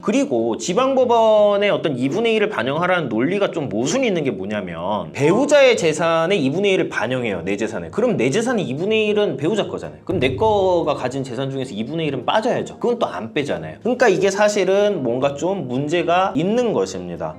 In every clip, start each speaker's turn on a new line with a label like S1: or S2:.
S1: 그리고 지방법원의 어떤 2분의 1을 반영하라는 논리가 좀 모순이 있는 게 뭐냐면 배우자의 재산의 2분의 1을 반영해요. 내 재산에. 그럼 내 재산의 2분의 1은 배우자 거잖아요. 그럼 내 거가 가진 재산 중에서 2분의 1은 빠져야죠. 그건 또 안 빼잖아요. 그러니까 이게 사실은 뭔가 좀 문제가 있는 것입니다.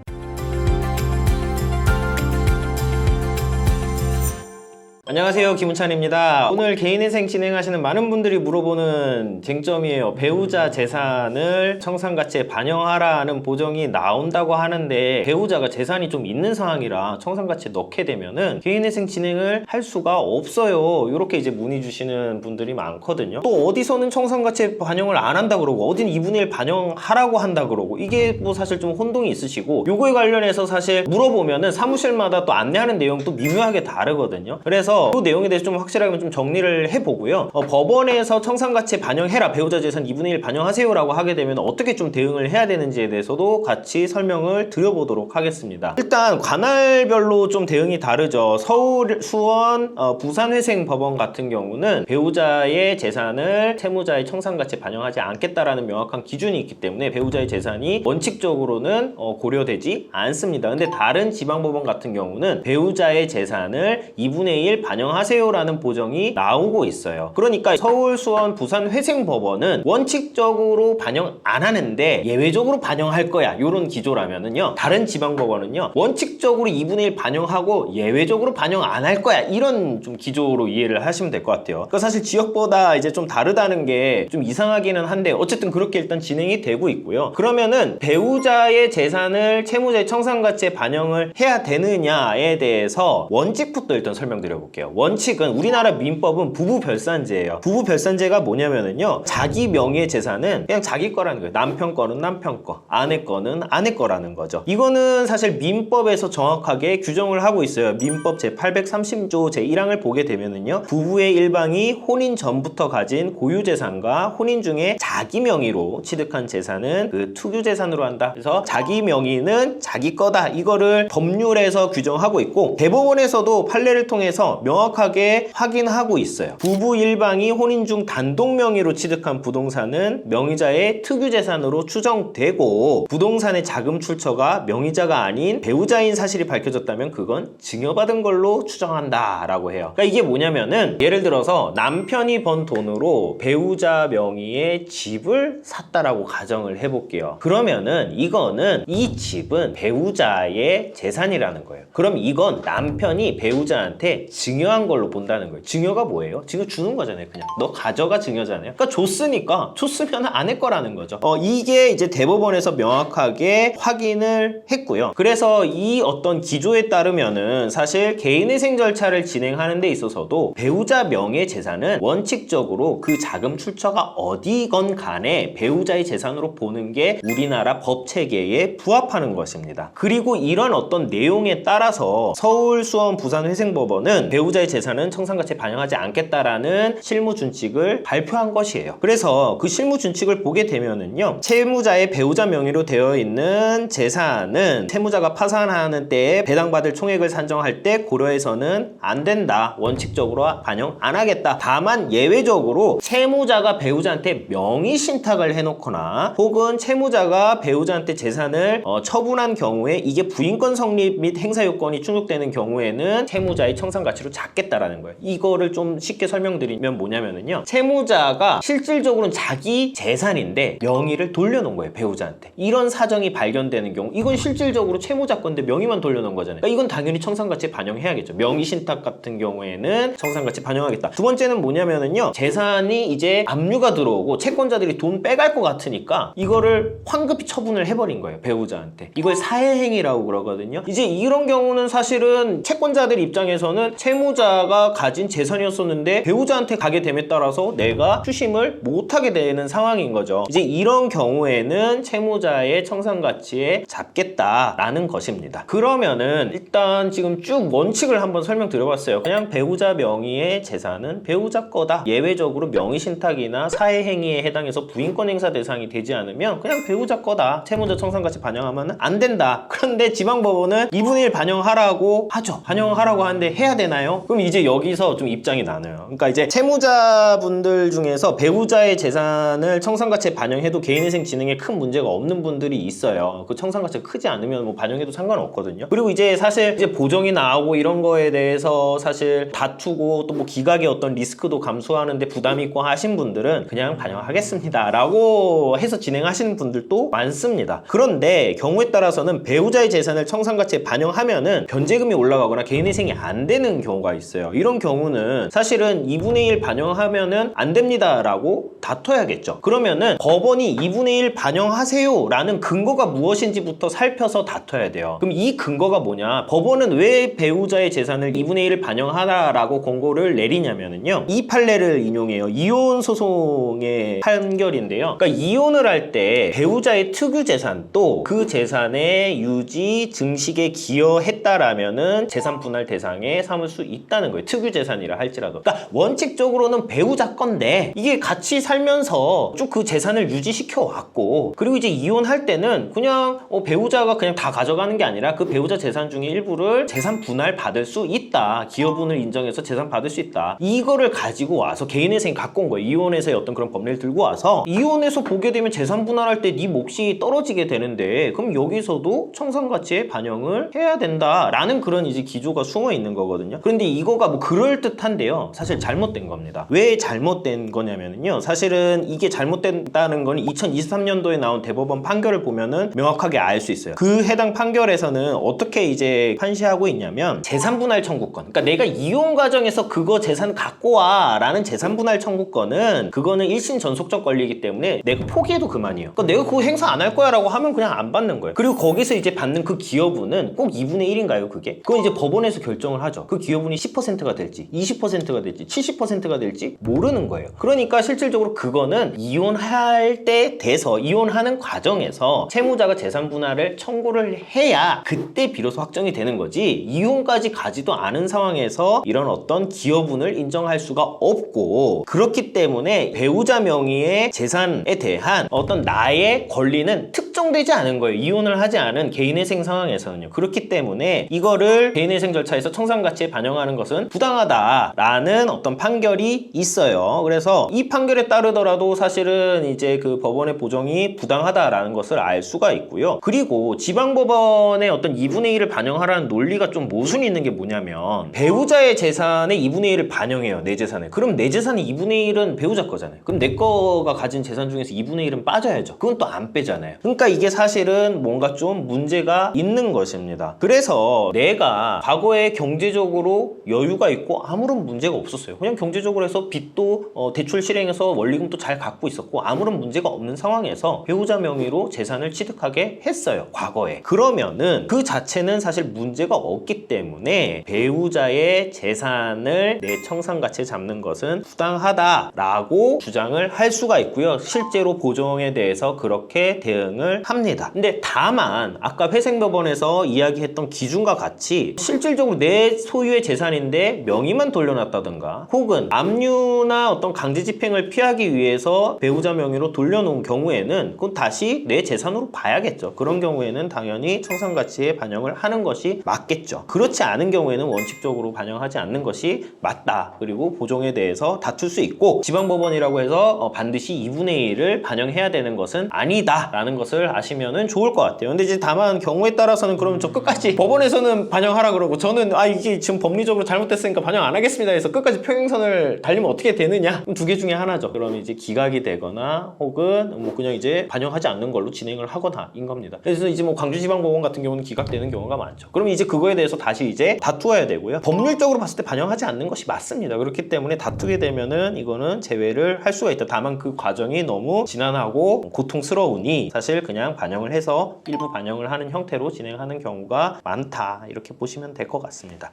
S1: 안녕하세요, 김우찬입니다. 오늘 개인회생 진행하시는 많은 분들이 물어보는 쟁점이에요. 배우자 재산을 청산가치에 반영하라는 보정이 나온다고 하는데 배우자가 재산이 좀 있는 상황이라 청산가치에 넣게 되면은 개인회생 진행을 할 수가 없어요. 이렇게 이제 문의 주시는 분들이 많거든요. 또 어디서는 청산가치에 반영을 안 한다 그러고 어디는 2분의 1 반영하라고 한다 그러고 이게 뭐 사실 좀 혼동이 있으시고 요거에 관련해서 사실 물어보면은 사무실마다 또 안내하는 내용도 미묘하게 다르거든요. 그래서 그 내용에 대해서 좀 확실하게 좀 정리를 해보고요. 법원에서 청산가치에 반영해라, 배우자 재산 2분의 1 반영하세요 라고 하게 되면 어떻게 좀 대응을 해야 되는지에 대해서도 같이 설명을 드려보도록 하겠습니다. 일단 관할별로 좀 대응이 다르죠. 서울, 수원, 부산회생법원 같은 경우는 배우자의 재산을 채무자의 청산가치에 반영하지 않겠다라는 명확한 기준이 있기 때문에 배우자의 재산이 원칙적으로는 고려되지 않습니다. 근데 다른 지방법원 같은 경우는 배우자의 재산을 2분의 1 반영하세요라는 보정이 나오고 있어요. 그러니까 서울, 수원, 부산 회생법원은 원칙적으로 반영 안 하는데 예외적으로 반영할 거야, 이런 기조라면은요, 다른 지방법원은요 원칙적으로 2분의 1 반영하고 예외적으로 반영 안 할 거야, 이런 좀 기조로 이해를 하시면 될 것 같아요. 그러니까 사실 지역보다 이제 좀 다르다는 게 좀 이상하기는 한데 어쨌든 그렇게 일단 진행이 되고 있고요. 그러면은 배우자의 재산을 채무자의 청산가치에 반영을 해야 되느냐에 대해서 원칙부터 일단 설명드려볼게요. 원칙은 우리나라 민법은 부부별산제예요. 부부별산제가 뭐냐면은요, 자기 명의 재산은 그냥 자기 거라는 거예요. 남편 거는 남편 거, 아내 거는 아내 거라는 거죠. 이거는 사실 민법에서 정확하게 규정을 하고 있어요. 민법 제830조 제1항을 보게 되면은요, 부부의 일방이 혼인 전부터 가진 고유재산과 혼인 중에 자기 명의로 취득한 재산은 그 투규재산으로 한다. 그래서 자기 명의는 자기 거다, 이거를 법률에서 규정하고 있고 대법원에서도 판례를 통해서 명확하게 확인하고 있어요. 부부 일방이 혼인 중 단독 명의로 취득한 부동산은 명의자의 특유재산으로 추정되고 부동산의 자금 출처가 명의자가 아닌 배우자인 사실이 밝혀졌다면 그건 증여받은 걸로 추정한다 라고 해요. 그러니까 이게 뭐냐면은 예를 들어서 남편이 번 돈으로 배우자 명의의 집을 샀다라고 가정을 해볼게요. 그러면은 이거는 이 집은 배우자의 재산이라는 거예요. 그럼 이건 남편이 배우자한테 증여한 걸로 본다는 거예요. 증여가 뭐예요? 증여 주는 거잖아요. 그냥 너 가져가 증여잖아요. 그러니까 줬으면 아내 거라는 거죠. 이게 이제 대법원에서 명확하게 확인을 했고요. 그래서 이 어떤 기조에 따르면은 사실 개인회생 절차를 진행하는 데 있어서도 배우자 명의 재산은 원칙적으로 그 자금 출처가 어디건 간에 배우자의 재산으로 보는 게 우리나라 법 체계에 부합하는 것입니다. 그리고 이런 어떤 내용에 따라서 서울, 수원, 부산 회생법원은 배우자의 재산은 청산가치에 반영하지 않겠다라는 실무준칙을 발표한 것이에요. 그래서 그 실무준칙을 보게 되면은요, 채무자의 배우자 명의로 되어 있는 재산은 채무자가 파산하는 때에 배당받을 총액을 산정할 때 고려해서는 안 된다, 원칙적으로 반영 안 하겠다. 다만 예외적으로 채무자가 배우자한테 명의 신탁을 해놓거나 혹은 채무자가 배우자한테 재산을 처분한 경우에 이게 부인권 성립 및 행사 요건이 충족되는 경우에는 채무자의 청산가치로 잡겠다라는 거예요. 이거를 좀 쉽게 설명드리면 뭐냐면은요, 채무자가 실질적으로는 자기 재산인데 명의를 돌려놓은 거예요, 배우자한테. 이런 사정이 발견되는 경우 이건 실질적으로 채무자 건데 명의만 돌려놓은 거잖아요. 그러니까 이건 당연히 청산가치에 반영해야겠죠. 명의 신탁 같은 경우에는 청산가치 반영하겠다. 두 번째는 뭐냐면은요, 재산이 이제 압류가 들어오고 채권자들이 돈 빼갈 것 같으니까 이거를 황급히 처분을 해버린 거예요, 배우자한테. 이걸 사해행위라고 그러거든요. 이제 이런 경우는 사실은 채권자들 입장에서는 채무자가 가진 재산이었었는데 배우자한테 가게 됨에 따라서 내가 추심을 못하게 되는 상황인 거죠. 이제 이런 경우에는 채무자의 청산가치에 잡겠다라는 것입니다. 그러면은 일단 지금 쭉 원칙을 한번 설명드려봤어요. 그냥 배우자 명의의 재산은 배우자 거다, 예외적으로 명의신탁이나 사해행위에 해당해서 부인권 행사 대상이 되지 않으면 그냥 배우자 거다, 채무자 청산가치 반영하면 안 된다. 그런데 지방법원은 2분의 1 반영하라고 하죠. 반영하라고 하는데 해야 되나요? 하나요? 그럼 이제 여기서 좀 입장이 나눠요. 그러니까 이제 채무자분들 중에서 배우자의 재산을 청산가치에 반영해도 개인회생 진행에 큰 문제가 없는 분들이 있어요. 그 청산가치가 크지 않으면 뭐 반영해도 상관없거든요. 그리고 이제 사실 이제 보정이 나오고 이런 거에 대해서 사실 다투고 또 뭐 기각의 어떤 리스크도 감수하는데 부담이 있고 하신 분들은 그냥 반영하겠습니다 라고 해서 진행하시는 분들도 많습니다. 그런데 경우에 따라서는 배우자의 재산을 청산가치에 반영하면은 변제금이 올라가거나 개인회생이 안 되는 경우가 있어요. 이런 경우는 사실은 2분의 1 반영하면은 안 됩니다 라고 다퉈야겠죠. 그러면은 법원이 2분의 1 반영하세요 라는 근거가 무엇인지부터 살펴서 다퉈야 돼요. 그럼 이 근거가 뭐냐? 법원은 왜 배우자의 재산을 2분의 1을 반영하라라고 권고를 내리냐면은요, 이 판례를 인용해요. 이혼 소송의 판결인데요. 그러니까 이혼을 할 때 배우자의 특유 재산 또 그 재산의 유지 증식에 기여했다라면은 재산 분할 대상에 삼을 수 있다는 거예요. 특유 재산이라 할지라도. 그러니까 원칙적으로는 배우자 건데 이게 같이 살면서 쭉 그 재산을 유지시켜 왔고, 그리고 이제 이혼할 때는 그냥 배우자가 그냥 다 가져가는 게 아니라 그 배우자 재산 중에 일부를 재산 분할 받을 수 있다. 기여분을 인정해서 재산 받을 수 있다. 이거를 가지고 와서 개인회생이 갖고 온 거예요. 이혼에서의 어떤 그런 법리를 들고 와서 이혼해서 보게 되면 재산 분할할 때 네 몫이 떨어지게 되는데, 그럼 여기서도 청산가치에 반영을 해야 된다라는 그런 이제 기조가 숨어 있는 거거든요. 그런데 이거가 뭐 그럴듯한데요, 사실 잘못된 겁니다. 왜 잘못된 거냐면요, 사실은 이게 잘못된다는 건 2023년도에 나온 대법원 판결을 보면은 명확하게 알 수 있어요. 그 해당 판결에서는 어떻게 이제 판시하고 있냐면, 재산분할 청구권, 그러니까 내가 이혼 과정에서 그거 재산 갖고 와 라는 재산분할 청구권은 그거는 1심 전속적 권리이기 때문에 내가 포기해도 그만이에요. 그러니까 내가 그거 행사 안 할 거야 라고 하면 그냥 안 받는 거예요. 그리고 거기서 이제 받는 그 기여분은 꼭 2분의 1인가요 그게? 그건 이제 법원에서 결정을 하죠. 그 기여분이 10%가 될지 20%가 될지 70%가 될지 모르는 거예요. 그러니까 실질적으로 그거는 이혼할 때 돼서 이혼하는 과정에서 채무자가 재산 분할을 청구를 해야 그때 비로소 확정이 되는 거지, 이혼까지 가지도 않은 상황에서 이런 어떤 기여분을 인정할 수가 없고, 그렇기 때문에 배우자 명의의 재산에 대한 어떤 나의 권리는 특정되지 않은 거예요. 이혼을 하지 않은 개인회생 상황에서는요. 그렇기 때문에 이거를 개인회생 절차에서 청산가치에 반영하는 것은 부당하다라는 어떤 판결이 있어요. 그래서 이 판결에 따르더라도 사실은 이제 그 법원의 보정이 부당하다라는 것을 알 수가 있고요. 그리고 지방법원의 어떤 2분의 1을 반영하라는 논리가 좀 모순이 있는 게 뭐냐면, 배우자의 재산에 2분의 1을 반영해요. 내 재산에. 그럼 내 재산의 2분의 1은 배우자 거잖아요. 그럼 내 거가 가진 재산 중에서 2분의 1은 빠져야죠. 그건 또 안 빼잖아요. 그러니까 이게 사실은 뭔가 좀 문제가 있는 것입니다. 그래서 내가 과거에 경제적으로 여유가 있고 아무런 문제가 없었어요. 그냥 경제적으로 해서 빚도 대출 실행해서 원리금도 잘 갖고 있었고 아무런 문제가 없는 상황에서 배우자 명의로 재산을 취득하게 했어요. 과거에. 그러면은 그 자체는 사실 문제가 없기 때문에 배우자의 재산을 내 청산가치에 잡는 것은 부당하다라고 주장을 할 수가 있고요. 실제로 보정에 대해서 그렇게 대응을 합니다. 근데 다만 아까 회생법원에서 이야기했던 기준과 같이 실질적으로 내 소유의 재산인데 명의만 돌려놨다든가 혹은 압류나 어떤 강제 집행을 피하기 위해서 배우자 명의로 돌려놓은 경우에는 그건 다시 내 재산으로 봐야겠죠. 그런 경우에는 당연히 청산가치에 반영을 하는 것이 맞겠죠. 그렇지 않은 경우에는 원칙적으로 반영하지 않는 것이 맞다. 그리고 보정에 대해서 다툴 수 있고, 지방법원이라고 해서 반드시 2분의 1을 반영해야 되는 것은 아니다 라는 것을 아시면은 좋을 것 같아요. 근데 이제 다만 경우에 따라서는 그러면 저 끝까지 법원에서는 반영하라 그러고 저는 이게 지금 법리적으로 잘못됐으니까 반영 안 하겠습니다 해서 끝까지 평행선을 달리면 어떻게 되느냐? 두 개 중에 하나죠. 그럼 이제 기각이 되거나 혹은 뭐 그냥 이제 반영하지 않는 걸로 진행을 하거나 인 겁니다. 그래서 이제 뭐 광주지방법원 같은 경우는 기각되는 경우가 많죠. 그럼 이제 그거에 대해서 다시 이제 다투어야 되고요. 법률적으로 봤을 때 반영하지 않는 것이 맞습니다. 그렇기 때문에 다투게 되면은 이거는 제외를 할 수가 있다. 다만 그 과정이 너무 지난하고 고통스러우니 사실 그냥 반영을 해서 일부 반영을 하는 형태로 진행하는 경우가 많다. 이렇게 보시면 될 것 같습니다.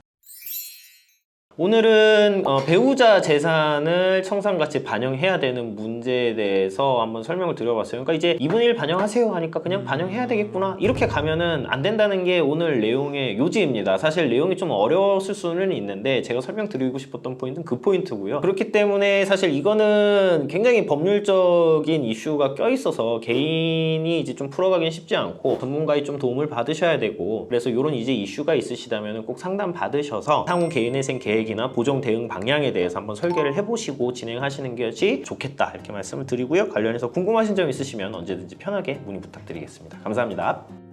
S1: 오늘은 배우자 재산을 청산가치에 반영해야 되는 문제에 대해서 한번 설명을 드려봤어요. 그러니까 이제 2분의 1 반영하세요 하니까 그냥 반영해야 되겠구나, 이렇게 가면은 안 된다는 게 오늘 내용의 요지입니다. 사실 내용이 좀 어려웠을 수는 있는데 제가 설명드리고 싶었던 포인트는 그 포인트고요. 그렇기 때문에 사실 이거는 굉장히 법률적인 이슈가 껴있어서 개인이 이제 좀 풀어가긴 쉽지 않고 전문가의 좀 도움을 받으셔야 되고, 그래서 이런 이제 이슈가 있으시다면 꼭 상담 받으셔서 향후 개인회생 계획 계획이나 보정 대응 방향에 대해서 한번 설계를 해보시고 진행하시는 것이 좋겠다 이렇게 말씀을 드리고요. 관련해서 궁금하신 점 있으시면 언제든지 편하게 문의 부탁드리겠습니다. 감사합니다.